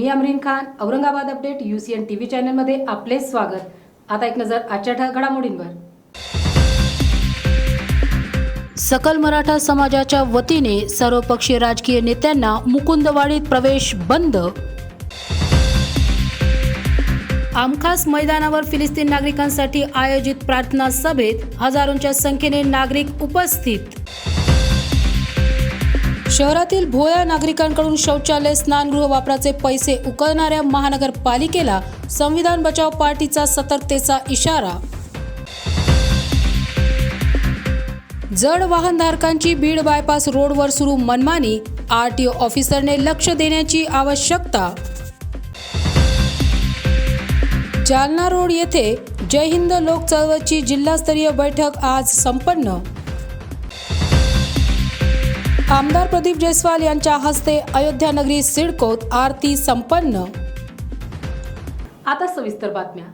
मी Amreen Khan, Aurangabad update UCN TV चॅनलमध्ये आपले स्वागत। आता एक नजर आजच्या घडामोडींवर। सकल मराठा समाजाच्या वतीने सर्वपक्षीय राजकीय नेत्यांना मुकुंदवाडीत प्रवेश बंद। आमखास मैदानावर फिलिस्तीन नागरिकांसाठी आयोजित प्रार्थना सभेत हजारोंच्या संख्येने नागरिक उपस्थित। शहरातील भोळ्या नागरिकांकडून शौचालय स्नानगृह वापराचे पैसे उकळणाऱ्या महानगरपालिकेला संविधान बचाव पार्टीचा सतर्कतेचा इशारा। जड वाहनधारकांची बीड बायपास रोडवर सुरू मनमानी, RTO ऑफिसरने लक्ष देण्याची आवश्यकता। जालना रोड येथे जय हिंद लोक चळवळीची जिल्हास्तरीय बैठक आज संपन्न। आमदार प्रदीप जयस्वाल यांच्या हस्ते अयोध्या नगरी सिडकोत आरती संपन्न। आता सविस्तर बातम्या।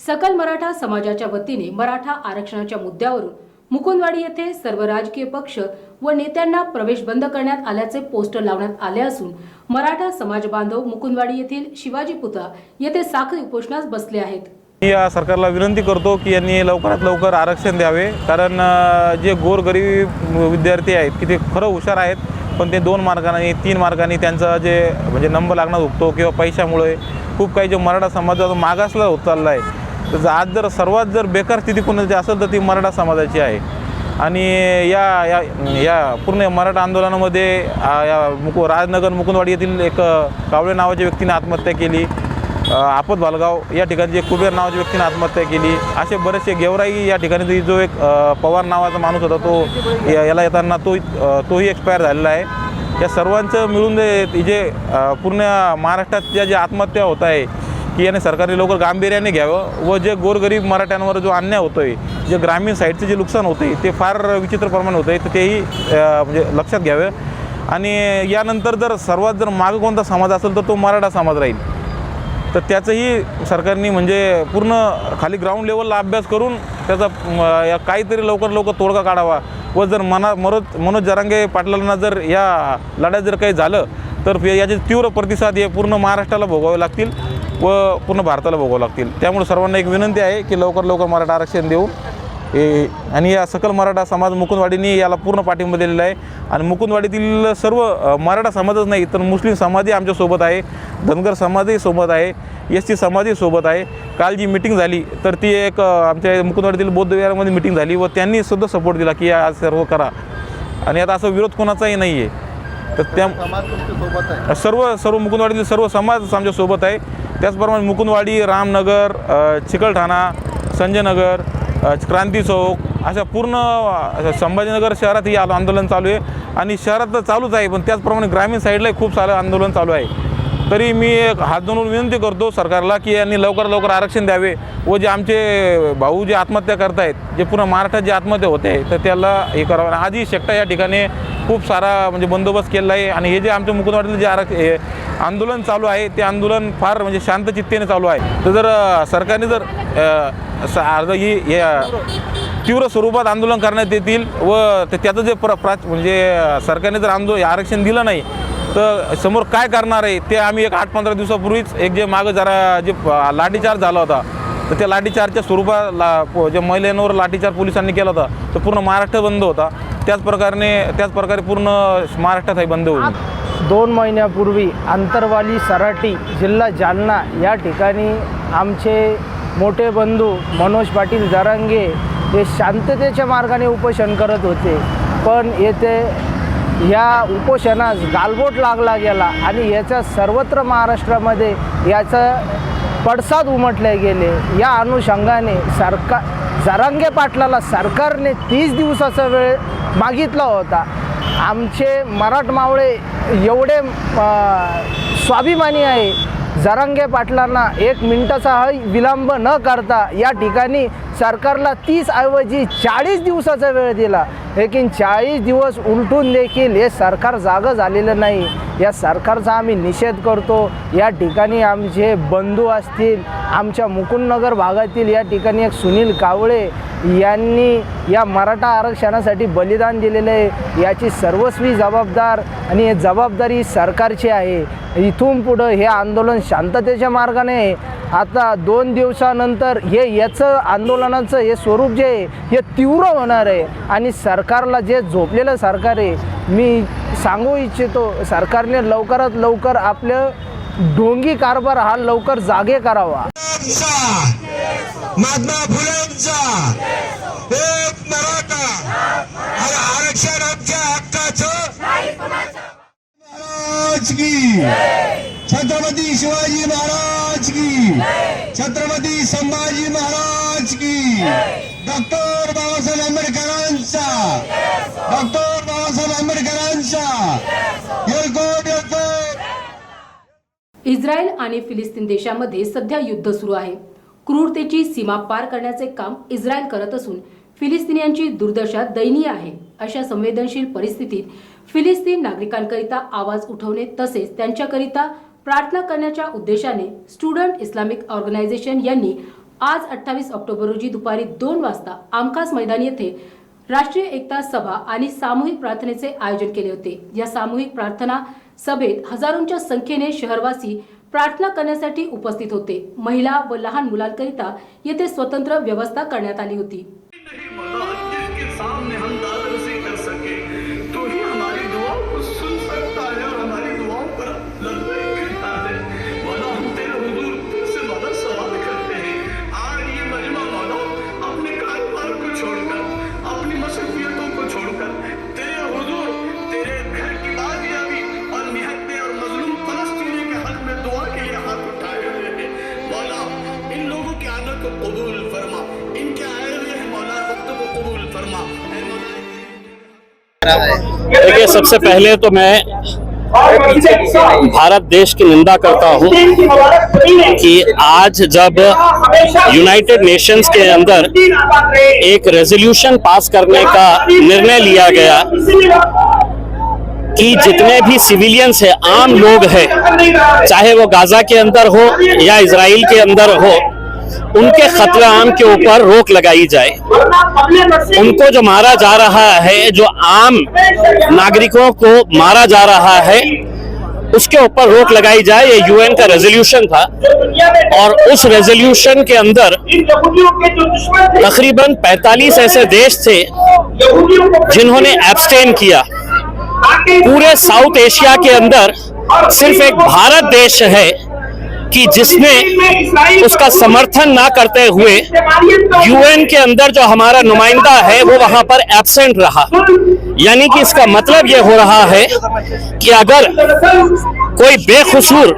सकल मराठा समाजाच्या वतीने मराठा आरक्षणाच्या मुद्द्यावरून मुकुंदवाडी येथे सर्व राजकीय पक्ष व नेत्यांना प्रवेश बंद करण्यात आल्याचे पोस्टर लावण्यात आले असून मराठा समाज बांधव मुकुंदवाडी येथील शिवाजी पुतळा येथे साखळी उपोषणास बसले आहेत। या सरकारला विनंती करतो की यांनी लवकरात लवकर आरक्षण द्यावे, कारण जे गोरगरीब विद्यार्थी आहेत की ते खरं हुशार आहेत, पण ते 2 मार्कांनी 3 मार्कांनी त्यांचा जे म्हणजे नंबर लागणार होतो किंवा पैशामुळे खूप काही जे मराठा समाजाचा मागासला होत चालला आहे। तर आज जर सर्वात जर बेकार स्थिती कोणाची असेल तर ती मराठा समाजाची आहे। आणि या पूर्ण मराठा आंदोलनामध्ये राजनगर मुकुंदवाडी येथील एक कावळे नावाच्या व्यक्तीने आत्महत्या केली। आपत भालगाव या ठिकाणी जे कुबेर नावाच्या व्यक्तीने आत्महत्या केली। असे बरेचसे गेवराई या ठिकाणी जो एक पवार नावाचा माणूस होता तो याला येताना तोही एक्सपायर झालेला आहे। या सर्वांचं मिळून जे पूर्ण महाराष्ट्रात ज्या आत्महत्या होत आहे की याने सरकारने लवकर गांभीर्याने घ्यावं व जे गोरगरीब मराठ्यांवर जो अन्याय होतोय, जे ग्रामीण साईडचे जे नुकसान होते ते फार विचित्र प्रमाणात होत आहे, तर तेही म्हणजे लक्षात घ्यावे। आणि यानंतर जर सर्वात जर मागं कोणता समाज असेल तर तो मराठा समाज राहील। तर त्याचंही सरकारने म्हणजे पूर्ण खाली ग्राउंड लेवलला अभ्यास करून त्याचा काहीतरी लवकर तोडगा काढावा व जर मनोज जरांगे पाटलांना जर या लढ्यात जर काही झालं तर याचे तीव्र प्रतिसाद हे पूर्ण महाराष्ट्राला भोगावे लागतील व पूर्ण भारताला भोगावे लागतील। त्यामुळे सर्वांना एक विनंती आहे की लवकर मराठा आरक्षण देऊ। आणि या सकल मराठा समाज मुकुंदवाडीने याला पूर्ण पाठिंबा दिलेला आहे। आणि मुकुंदवाडीतील सर्व मराठा समाजच नाही तर मुस्लिम समाजही आमच्यासोबत आहे, धनगर समाजही सोबत आहे, SC समाजही सोबत आहे। काल जी मीटिंग झाली तर ती एक आमच्या मुकुंदवाडीतील बौद्ध विहारामध्ये मीटिंग झाली व त्यांनी सुद्धा सपोर्ट दिला की आज सर्व करा। आणि आता असं विरोध कोणाचाही नाही आहे। तर त्या सर्व मुकुंदवाडीतील सर्व समाज आमच्यासोबत आहे। त्याचप्रमाणे मुकुंदवाडी, रामनगर, चिकलठाणा, संजयनगर, क्रांती चौक अशा पूर्ण संभाजीनगर शहरात ही आंदोलन चालू आहे। आणि शहरात तर चालूच आहे, पण त्याचप्रमाणे ग्रामीण साईडलाही खूप सारं आंदोलन चालू आहे। तरी मी हात जोडून विनंती करतो सरकारला की यांनी लवकर आरक्षण द्यावे व जे आमचे भाऊ जे आत्महत्या करत आहेत, जे पूर्ण महाराष्ट्रात जे आत्महत्या होते तर त्याला हे करावं। आजही शेकटा या ठिकाणी खूप सारा म्हणजे बंदोबस्त केला आहे। आणि हे जे आमच्या मुकुंदवाडीतील जे आंदोलन चालू आहे ते आंदोलन फार म्हणजे शांतचित्तेने चालू आहे। तर जर सरकारने जर तीव्र स्वरूपात आंदोलन करण्यात येतील व त्याचं जे म्हणजे सरकारने जर आरक्षण दिलं नाही तर समोर काय करणार आहे ते आम्ही एक 8-15 दिवसापूर्वीच एक जे मागं जरा जे लाठीचार्ज झाला होता तर त्या लाठीचार्जच्या स्वरूपात जे महिलांवर लाठीचार्ज पोलिसांनी केला होता तर पूर्ण महाराष्ट्र बंद होता। त्याच प्रकारे पूर्ण महाराष्ट्रातही बंद होईल। 2 महिन्यापूर्वी अंतरवाली सराटी जिल्हा जालना या ठिकाणी आमचे मोठे बंधू मनोज पाटील जरांगे हे शांततेच्या मार्गाने उपोषण करत होते, पण येथे या उपोषणास गालबोट लागला गेला आणि याचा सर्वत्र महाराष्ट्रामध्ये याचा पडसाद उमटले गेले। या अनुषंगाने जरांगे पाटलाला सरकारने 30 दिवसाचा वेळ मागितला होता। आमचे मराठमावळे एवढे स्वाभिमानी आहे, जरांगे पाटलांना 1 मिनिटाचा विलंब न करता या ठिकाणी सरकारला 30 ऐवजी 40 दिवसाचा वेळ दिला। लेकिन 40 दिवस उलटून देखील हे सरकार जागं झालेलं नाही. या सरकारचा आम्ही निषेध करतो. या ठिकाणी आमचे बंधू असतील, आमच्या मुकुंदनगर भागातील या ठिकाणी एक सुनील कावळे यांनी या मराठा आरक्षणासाठी बलिदान दिलेलं आहे. याची सर्वस्वी जबाबदार आणि हे जबाबदारी सरकारची आहे. इथून पुढं हे आंदोलन शांततेच्या मार्गाने आहे. आता 2 दिवसानंतर याचं आंदोलनाचं हे स्वरूप जे आहे हे तीव्र होणार आहे आणि सरकारला जे झोपलेलं सरकार आहे, मी सांगू इच्छितो सरकारने लवकरात लवकर आपलं ढोंगी कारभार हा लवकर जागे करावा. महात्मा फुलेंचा एक मराठा आणि आरक्षण आमच्या हक्काचं महाराज की, छत्रपती शिवाजी महाराज की, छत्रपती संभाजी महाराज की, डॉक्टर बाबासाहेब आंबेडकरांचा, डॉक्टर बाबासाहेब आंबेडकरांचा येळकोट येळकोट. इस्रायल आणि फिलिस्तीन देशामध्ये सध्या युद्ध सुरू आहे. क्रूरतेची सीमा पार करण्याचे काम इस्रायल करत असून फिलिस्तिनियांची दुर्दशा दयनीय आहे. अशा संवेदनशील परिस्थितीत फिलिस्तीन नागरिकांकरिता आवाज उठवणे तसेच त्यांच्याकरिता प्रार्थना करण्याच्या उद्देशाने स्टुडंट इस्लामिक ऑर्गनायझेशन यांनी आज 28 ऑक्टोबर रोजी दुपारी 2 वाजता आमकास मैदान येथे राष्ट्रीय एकता सभा आणि सामूहिक प्रार्थनेचे आयोजन केले होते. या सामूहिक प्रार्थना सभेत हजारोंच्या संख्येने शहरवासी प्रार्थना करण्यासाठी उपस्थित होते. महिला व लहान मुलांकरिता येथे स्वतंत्र व्यवस्था करण्यात आली होती. देखिए, सबसे पहले तो मैं भारत देश की निंदा करता हूं कि आज जब यूनाइटेड नेशंस के अंदर एक रेजोल्यूशन पास करने का निर्णय लिया गया कि जितने भी सिविलियंस है, आम लोग हैं, चाहे वो गाजा के अंदर हो या इजराइल के अंदर हो, उनके खतरे आम के ऊपर रोक लगाई जाए. उनको जो मारा जा रहा है, जो आम नागरिकों को मारा जा रहा है, उसके ऊपर रोक लगाई जाए. ये यूएन का रेजोल्यूशन था और उस रेजोल्यूशन के अंदर तकरीबन 45 ऐसे देश थे जिन्होंने एब्सटेन किया. पूरे साउथ एशिया के अंदर सिर्फ एक भारत देश है कि जिसने उसका समर्थन ना करते हुए यूएन के अंदर जो हमारा नुमाइंदा है वो वहां पर एब्सेंट रहा. यानी कि इसका मतलब ये हो रहा है कि अगर कोई बेकसूर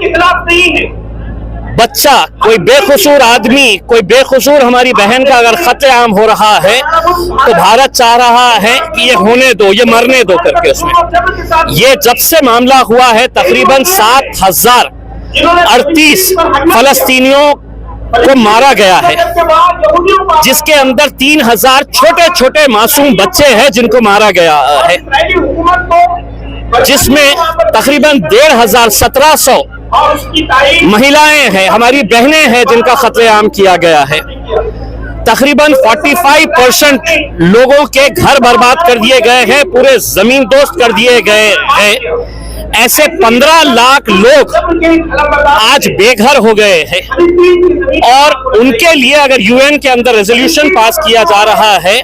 बच्चा, कोई बेकसूर आदमी, कोई बेकसूर हमारी बहन का अगर कत्लेआम हो रहा है तो भारत चाह रहा है कि ये होने दो, ये मरने दो करके. उसमें ये जब से मामला हुआ है तकरीबन 7,038 फलस्तीनियों को मारा गया है, जिसके अंदर 3,000 छोटे छोटे मासूम बच्चे हैं जिनको मारा गया है, जिसमें तकरीबन 1,500 महिलाएं हैं, हमारी बहनें हैं जिनका कत्लेआम किया गया है. तकरीबन 45% लोगों के घर बर्बाद कर दिए गए हैं, पूरे जमीन दोस्त कर दिए गए हैं. ऐसे 15 लाख लोग आज बेघर हो गए हैं और उनके लिए अगर यूएन के अंदर रेजोल्यूशन पास किया जा रहा है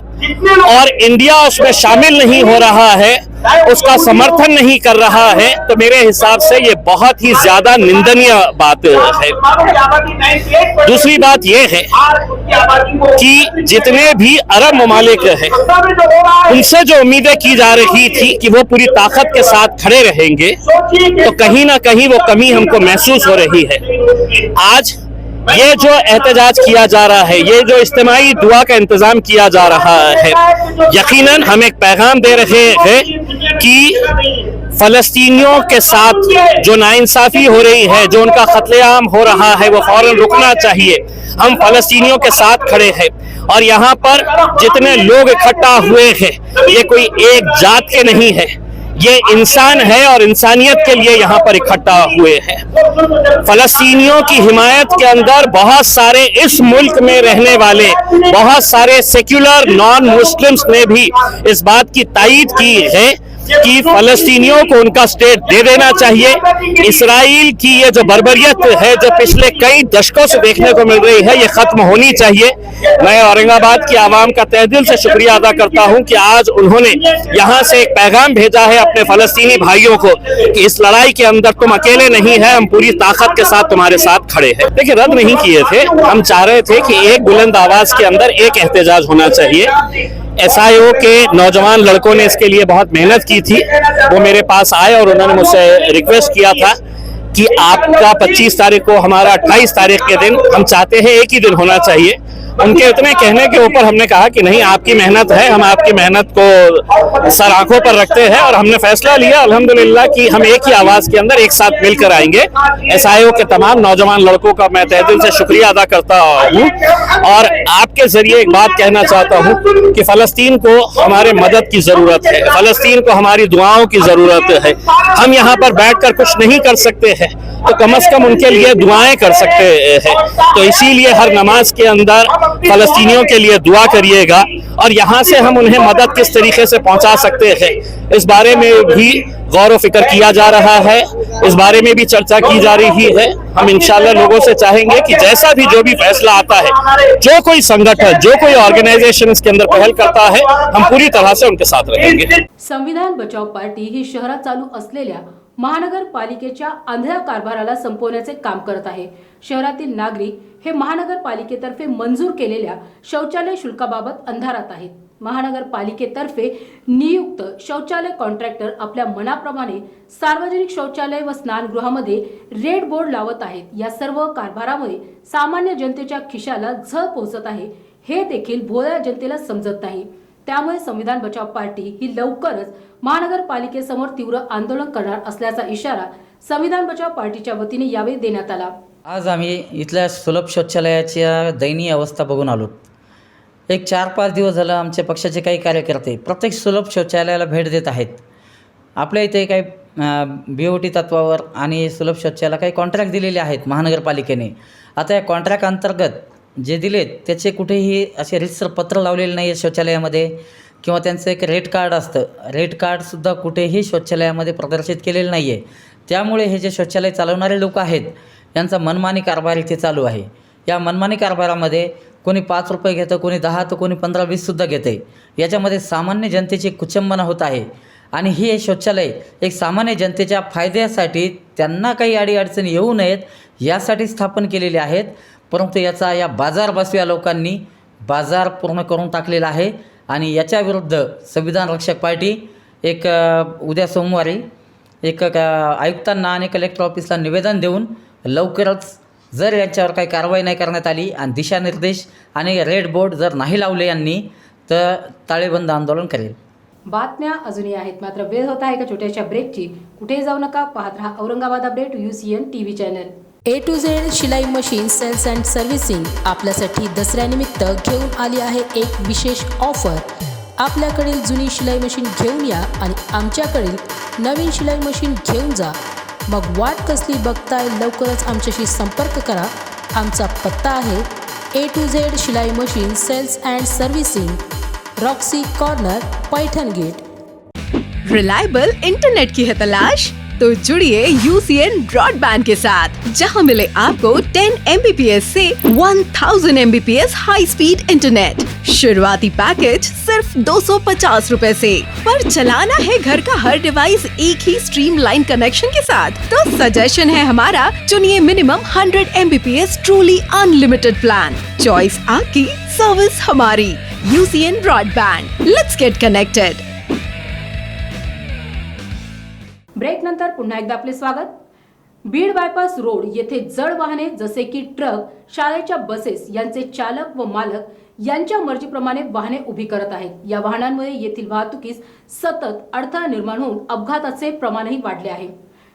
और इंडिया उसमें शामिल नहीं हो रहा है, उसका समर्थन नहीं कर रहा है, तो मेरे हिसाब से ये बहुत ही ज्यादा निंदनीय बात है. दूसरी बात ये है कि जितने भी अरब ममालिक हैं, उनसे जो उम्मीदें की जा रही थी कि वो पूरी ताकत के साथ खड़े रहेंगे, तो कहीं ना कहीं वो कमी हमको महसूस हो रही है. आज ये जो एहतजाज किया जा रहा है, ये जो इज्तिमाई दुआ का इंतजाम किया जा रहा है, यकीनन हम एक पैगाम दे रहे हैं कि फलस्तीनियों के साथ जो नाइंसाफी हो रही है, जो उनका कत्लेआम हो रहा है, वो फौरन रुकना चाहिए। हम फलस्तीनियों के साथ खड़े हैं और यहाँ पर जितने लोग इकट्ठा हुए हैं ये कोई एक जात के नहीं है, ये इंसान है और इंसानियत के लिए यहाँ पर इकट्ठा हुए हैं। फलस्तीनियों की हिमायत के अंदर बहुत सारे इस मुल्क में रहने वाले बहुत सारे सेक्युलर नॉन मुस्लिम्स ने भी इस बात की तायीद की है कि फलस्तीनियों को उनका स्टेट दे देना चाहिए। इसराइल की ये जो बर्बरियत है जो पिछले कई दशकों से देखने को मिल रही है, ये खत्म होनी चाहिए। मैं औरंगाबाद की आवाम का तहे दिल से शुक्रिया अदा करता हूं कि आज उन्होंने यहां से एक पैगाम भेजा है अपने फलस्तीनी भाइयों को कि इस लड़ाई के अंदर तुम अकेले नहीं है, हम पूरी ताकत के साथ तुम्हारे साथ खड़े हैं। देखिए, रद्द नहीं किए थे, हम चाह रहे थे कि एक बुलंद आवाज के अंदर एक एहतजाज होना चाहिए। SIO के नौजवान लड़कों ने इसके लिए बहुत मेहनत की थी। वो मेरे पास आए और उन्होंने मुझसे रिक्वेस्ट किया था कि आपका 25 तारीख को, हमारा 28 तारीख के दिन, हम चाहते हैं एक ही दिन होना चाहिए। उनके इतने कहने के ऊपर हमने कहा कि नहीं, आपकी मेहनत है, हम आपकी मेहनत को सर आंखों पर रखते हैं और हमने फैसला लिया अल्हम्दुलिल्लाह कि हम एक ही आवाज के अंदर एक साथ मिलकर आएंगे। SIO के तमाम नौजवान लड़कों का मैं तहे दिल से शुक्रिया अदा करता हूँ और आपके जरिए एक बात कहना चाहता हूँ कि फलस्तीन को हमारे मदद की जरूरत है, फलस्तीन को हमारी दुआओं की जरूरत है। हम यहाँ पर बैठकर कुछ नहीं कर सकते हैं तो कम से कम उनके लिए दुआएं कर सकते हैं। तो इसीलिए हर नमाज के अंदर फलस्तीनियों के लिए दुआ करिएगा और यहाँ से हम उन्हें मदद किस तरीके से पहुँचा सकते हैं इस बारे में भी गौर व फिक्र किया जा रहा है, इस बारे में भी चर्चा की जा रही है। हम इंशाल्लाह लोगों से चाहेंगे कि जैसा भी जो भी फैसला आता है, जो कोई संगठन, जो कोई ऑर्गेनाइजेशन इसके अंदर पहल करता है, हम पूरी तरह से उनके साथ रहेंगे। संविधान बचाव पार्टी ही शहरात चालू असलेल्या महानगरपालिकेच्या आंधळ्या कारभाराला संपवण्याचे काम करत आहे। शहरातील नागरिक हे महानगरपालिकेतर्फे मंजूर केलेल्या शौचालय शुल्काबाबत अंधारात आहेत। महानगरपालिकेतर्फे नियुक्त शौचालय कॉन्ट्रॅक्टर आपल्या मनाप्रमाणे सार्वजनिक शौचालय व स्नानगृहामध्ये रेड बोर्ड लावत आहेत। या सर्व कारभारामुळे सामान्य जनतेच्या खिशाला झळ पोहोचत आहे, हे देखील भोळ्या जनतेला समजत नाही। त्यामुळे संविधान बचाव पार्टी ही लवकरच महानगरपालिकेसमोर तीव्र आंदोलन करणार असल्याचा इशारा संविधान बचाव पार्टीच्या वतीने यावेळी देण्यात आला। आज आम्ही इथल्या सुलभ शौचालयाच्या दयनीय अवस्था बघून आलो। एक 4-5 दिवस झालं आमच्या पक्षाचे काही कार्यकर्ते प्रत्येक सुलभ शौचालयाला भेट देत आहेत। आपल्या इथे काही BOT तत्वावर आणि सुलभ शौचालयाला काही कॉन्ट्रॅक्ट दिलेले आहेत महानगरपालिकेने। आता या कॉन्ट्रॅक्ट अंतर्गत जे दिलेत त्याचे कुठेही असे रितसर पत्र लावलेले नाही आहे शौचालयामध्ये, किंवा त्यांचं एक रेट कार्ड असतं, रेट कार्डसुद्धा कुठेही शौचालयामध्ये प्रदर्शित केलेलं नाही आहे। त्यामुळे हे जे शौचालय चालवणारे लोक आहेत यांचा मनमानी कारभार इथे चालू आहे। या मनमानी कारभारामध्ये कोणी 5 रुपये घेतं, कोणी 10 तर कोणी 15-20सुद्धा घेते। याच्यामध्ये सामान्य जनतेची कुचंबना होत आहे आणि हे शौचालय एक सामान्य जनतेच्या फायद्यासाठी, त्यांना काही अडीअडचणी येऊ नयेत यासाठी स्थापन केलेले आहेत। परंतु याचा या बाजार बसव्या लोकांनी बाजार पूर्ण करून टाकलेला आहे आणि याच्या विरुद्ध संविधान रक्षक पार्टी एक उद्या सोमवारी एक आयुक्तांना आणि कलेक्टर ऑफिसला निवेदन देऊन लवकरच जर यांच्यावर काही कारवाई नाही करण्यात आली आणि दिशानिर्देश आणि रेड बोर्ड जर नाही लावले यांनी तर ताळेबंद आंदोलन करेल। बातम्या अजूनही आहेत, मात्र वेळ होत आहे एका छोट्याशा ब्रेकची। कुठेही जाऊ नका, पाहत रहा Aurangabad update UCN TV channel. A to Z शिलाई मशीन सेल्स अँड सर्व्हिसिंग आपल्यासाठी दसऱ्यानिमित्त घेऊन आली आहे एक विशेष ऑफर। आपल्याकडील जुनी शिलाई मशीन घेऊन या आणि आमच्याकडील नवीन शिलाई मशीन घेऊन जा। मग वाट कसली बघताय, लवकरच आमच्याशी संपर्क करा। आमचा पत्ता आहे A to Z शिलाई machine sales and servicing, Roxy corner, Paithan gate. Reliable internet की है तलाश? तो जुड़िए UCN ब्रॉडबैंड के साथ, जहां मिले आपको 10 Mbps से 1000 Mbps हाई स्पीड इंटरनेट। शुरुआती पैकेज सिर्फ 250 रुपए से, पर चलाना है घर का हर डिवाइस एक ही स्ट्रीमलाइन कनेक्शन के साथ। तो सजेशन है हमारा, चुनिए minimum 100 Mbps truly unlimited plan. Choice आपकी, सर्विस हमारी। UCN broadband, let's get connected. Break नंतर पुन्हा एकदा आपले स्वागत। बीड बायपास रोड येथे जड वाहने जसे की ट्रक, शाळेच्या बसेस यांचे चालक व मालक यांच्या मर्जीप्रमाणे वाहने उभी करत आहेत. या वाहनांमुळे येथील वाहतुकीस सतत अडथळा निर्माण होऊन अपघाताचे प्रमाणही वाढले आहे.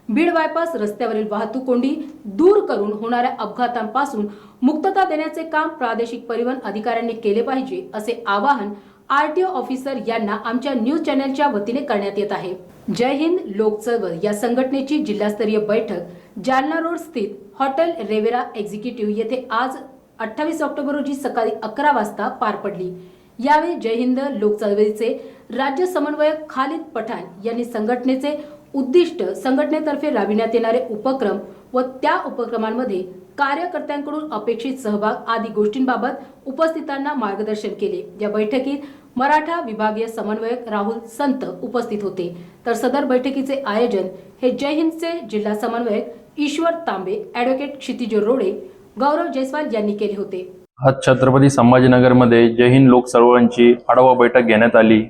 बीड बायपास रस्त्यावरील वाहतूक कोंडी दूर करून होणाऱ्या अपघातांपासून मुक्तता देण्याचे काम प्रादेशिक परिवहन अधिकाऱ्यांनी केले पाहिजे, असे आवाहन आरटीओ ऑफिसर यांना आमच्या न्यूज चॅनलच्या वतीने करण्यात येत आहे. जय हिंद लोक चळवळ या संघटनेची जिल्हास्तरीय बैठक जालना रोड स्थित हॉटेल रेवेरा एक्झिक्युटिव्ह येथे आज 28 ऑक्टोबर रोजी सकाळी 11 वाजता पार पडली. यावेळी जय हिंद लोक चळवळीचे राज्य समन्वयक खालिद पठाण यांनी संघटनेचे उद्दिष्ट, संघटनेतर्फे राबविण्यात येणारे उपक्रम व त्या उपक्रमांमध्ये कार्यकर्त्यांकडून अपेक्षित सहभाग आदी गोष्टींबाबत उपस्थितांना मार्गदर्शन केले. या बैठकीत मराठा विभागीय समन्वयक राहुल संत उपस्थित होते. तर सदर बैठकीचे आयोजन हे जय हिंदचे जिल्हा समन्वयक ईश्वर तांबे, ॲडव्होकेट क्षितिज रोडे, गौरव जयस्वाल यांनी केले होते. आज छत्रपती संभाजीनगरमध्ये जय हिंद लोक चळवळींची आढावा बैठक घेण्यात आली.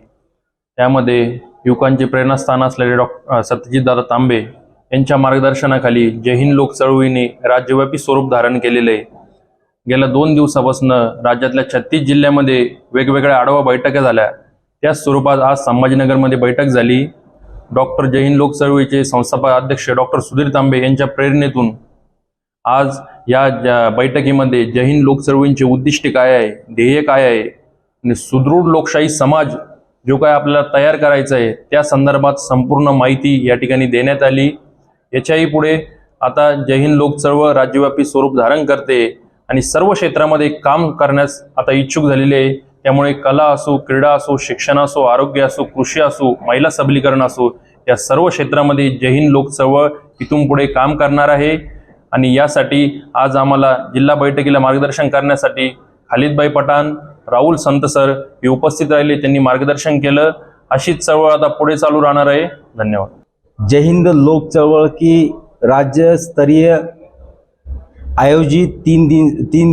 त्यामध्ये युवकांचे प्रेरणास्थान असलेले सत्यजितदादा तांबे यांच्या मार्गदर्शनाखाली जय हिंद लोक चळवळीने राज्यव्यापी स्वरूप धारण केलेले आहे. गेल्या 2 दिवसापासून राज्यातल्या 36 जिल्ह्यामध्ये वेगवेगळ्या आढावा बैठका झाल्या. त्याच स्वरूपात आज संभाजीनगरमध्ये बैठक झाली. डॉक्टर जय हिंद लोक चळवळीचे संस्थापक अध्यक्ष डॉक्टर सुधीर तांबे यांच्या प्रेरणेतून आज या बैठकीमध्ये जय हिंद लोक चळवळींचे उद्दिष्ट काय आहे, ध्येय काय आहे आणि सुदृढ लोकशाही समाज जो काय आपल्याला तयार करायचा आहे त्या संदर्भात संपूर्ण माहिती या ठिकाणी देण्यात आली. याच्याही पुढे आता जय हिंद लोक चळवळ राज्यव्यापी स्वरूप धारण करते आणि सर्व क्षेत्रामध्ये काम करण्यास आता इच्छुक झालेले आहे. त्यामुळे कला असो, क्रीडा असो, शिक्षण असो, आरोग्य असो, कृषी असो, महिला सबलीकरण असो, या सर्व क्षेत्रामध्ये जय हिंद लोक चळवळ इथून पुढे काम करणार आहे. आणि यासाठी आज आम्हाला जिल्हा बैठकीला मार्गदर्शन करण्यासाठी खालिदभाई पठाण, राहुल संत सर हे उपस्थित राहिले. त्यांनी मार्गदर्शन केलं. अशीच चळवळ आता पुढे चालू राहणार आहे. धन्यवाद. जय हिंद लोक चळवळ की राज्य स्तरीय आयोजित 3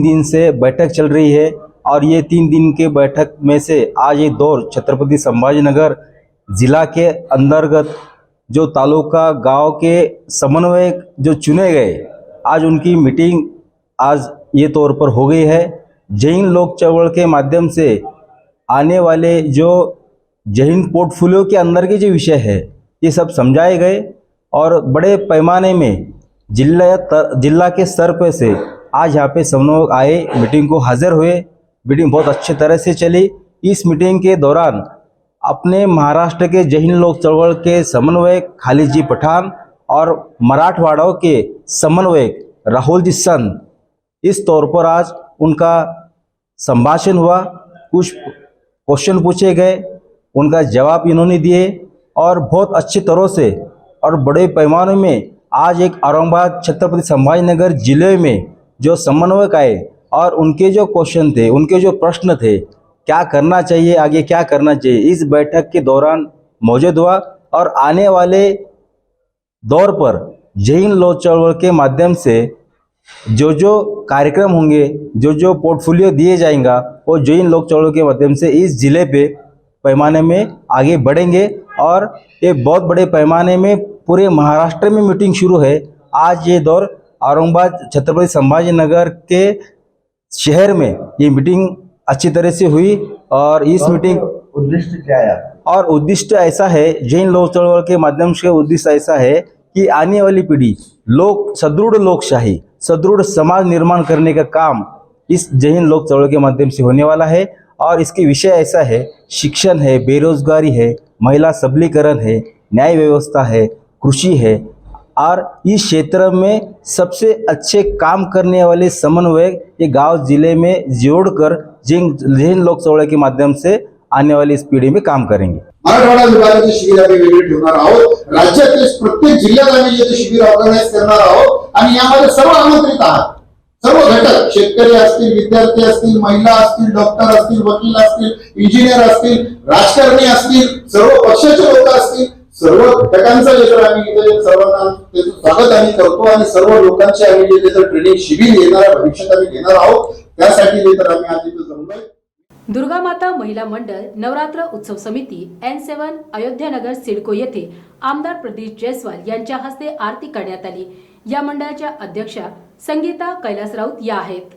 दिन से बैठक चल रही है और ये 3 दिन के बैठक में से आज ये दौर छत्रपति संभाजीनगर जिला के अंतर्गत जो तालुका गांव के समन्वयक जो चुने गए, आज उनकी मीटिंग आज ये तौर पर हो गई है. जय हिंद लोक चळवळ के माध्यम से आने वाले जो जय हिंद पोर्टफोलियो के अंदर के जो विषय है ये सब समझाए गए और बड़े पैमाने में जिला के स्तर पे से आज यहाँ पे समन्वयक आए, मीटिंग को हाजिर हुए. मीटिंग बहुत अच्छी तरह से चली. इस मीटिंग के दौरान अपने महाराष्ट्र के जय हिंद लोक चळवळ के समन्वयक खालिद जी पठान और मराठवाड़ों के समन्वयक राहुल जी संत, इस तौर पर आज उनका संभाषण हुआ. कुछ क्वेश्चन पूछे गए, उनका जवाब इन्होंने दिए और बहुत अच्छी तरह से और बड़े पैमाने में आज एक औरंगाबाद छत्रपति संभाजीनगर जिले में जो समन्वयक आए और उनके जो क्वेश्चन थे, उनके जो प्रश्न थे, क्या करना चाहिए, आगे क्या करना चाहिए, इस बैठक के दौरान मौजूद हुआ. और आने वाले दौर पर जय हिंद लोक चळवळ के माध्यम से जो कार्यक्रम होंगे, जो पोर्टफोलियो दिए जाएगा, वो जय हिंद लोक चळवळ के माध्यम से इस जिले पे पैमाने में आगे बढ़ेंगे. और ये बहुत बड़े पैमाने में पूरे महाराष्ट्र में मीटिंग शुरू है. आज ये दौर औरंगाबाद छत्रपति संभाजीनगर के शहर में ये मीटिंग अच्छी तरह से हुई. और इस मीटिंग उद्दिष्ट क्या है? और उद्दिष्ट ऐसा है, जय हिंद लोक चळवळ के माध्यम से उद्देश्य ऐसा है कि आने वाली पीढ़ी सदृढ़ लोकशाही, सदृढ़ समाज निर्माण करने का काम इस जय हिंद लोक चळवळ के माध्यम से होने वाला है. और इसके विषय ऐसा है, शिक्षण है, बेरोजगारी है, महिला सबलीकरण है, न्याय व्यवस्था है, कृषि है. और इस क्षेत्र में सबसे अच्छे काम करने वाले समन्वयक ये गांव जिले में जोड़कर जय हिंद लोक चळवळ के माध्यम से आने वाली इस पीढ़ी में काम करेंगे. मराठवाडा विभागाचे शिबिर आम्ही वेगळे ठेवणार आहोत. राज्यातील प्रत्येक जिल्ह्यात आम्ही येथे शिबिर ऑर्गनाईज करणार आहोत आणि यामध्ये सर्व आमंत्रित आहात. सर्व घटक, शेतकरी असतील, विद्यार्थी असतील, महिला असतील, डॉक्टर असतील, वकील असतील, इंजिनियर असतील, राजकारणी असतील, सर्व पक्षाचे लोक असतील, सर्व घटकांचा आम्ही इथे सर्वांना त्याचं स्वागत आम्ही करतो आणि सर्व लोकांचे आम्ही जे ट्रेनिंग शिबिर येणाऱ्या भविष्यात आम्ही घेणार आहोत. त्यासाठी आम्ही आज इथे जमलोय. दुर्गा माता महिला मंडळ नवरात्र उत्सव समिती N7 अयोध्यानगर सिडको येथे आमदार प्रदीप जयस्वाल यांच्या हस्ते आरती करण्यात आली. या मंडळाच्या अध्यक्षा संगीता कैलास राऊत या आहेत.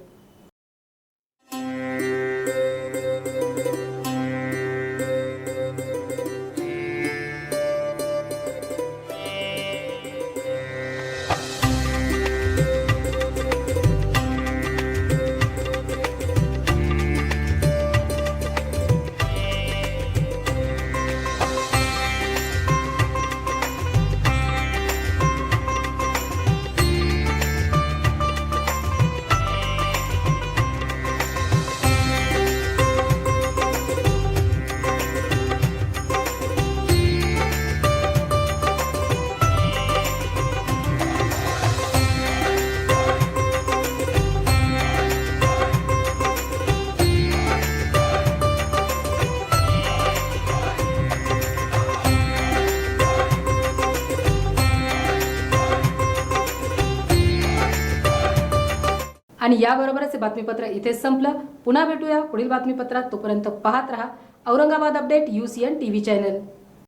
आणि याबरोबरच हे बातमीपत्र इथेच संपलं. पुन्हा भेटूया पुढील बातमीपत्रात. तोपर्यंत पाहत रहा Aurangabad update UCN TV channel.